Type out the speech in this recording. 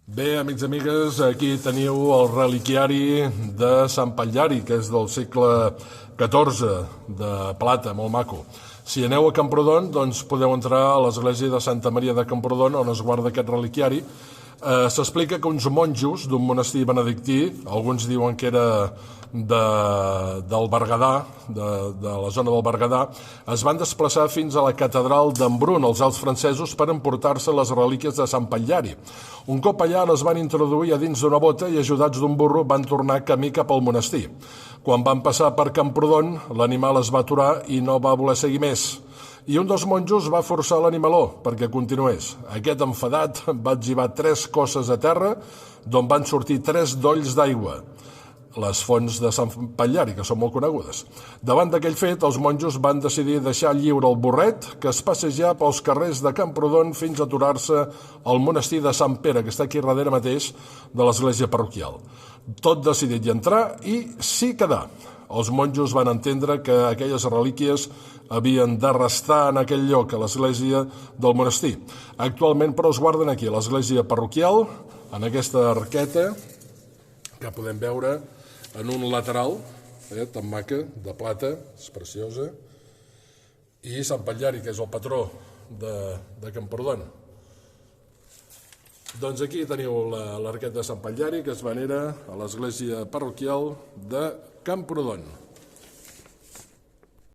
Bé, amics i amigues, aquí teniu el reliquiari de Sant Patllari, que és del segle XIV, de plata, molt maco. Si aneu a Camprodon, doncs podeu entrar a l'església de Santa Maria de Camprodon, on es guarda aquest reliquiari. S'explica que uns monjos d'un monestir benedictí, alguns diuen que era del Berguedà, de la zona del Berguedà, es van desplaçar fins a la catedral d'Embrun, els Alts francesos, per emportar-se les relíquies de Sant Patllari. Un cop allà les van introduir a dins d'una bota i, ajudats d'un burro, van tornar camí cap al monestir. Quan van passar per Camprodon, l'animal es va aturar i no va voler seguir més. I un dels monjos va forçar l'animaló perquè continués. Aquest, enfadat, va etzibar 3 cosses a terra, d'on van sortir 3 dolls d'aigua, les fonts de Sant Patllari, que són molt conegudes. Davant d'aquell fet, els monjos van decidir deixar lliure el burret, que es passejà pels carrers de Camprodon fins a aturar-se al monestir de Sant Pere, que està aquí darrere mateix de l'església parroquial. Tot decidit hi entrar i s'hi quedar. Els monjos van entendre que aquelles relíquies havien de restar en aquell lloc, a l'església del monestir. Actualment, però, es guarden aquí, a l'església parroquial, en aquesta arqueta, que podem veure en un lateral, tan maca, de plata, és preciosa, i Sant Patllari, que és el patró de Camprodon. Doncs aquí teniu l'arqueta de Sant Patllari, que es venera a l'església parroquial de Camprodon.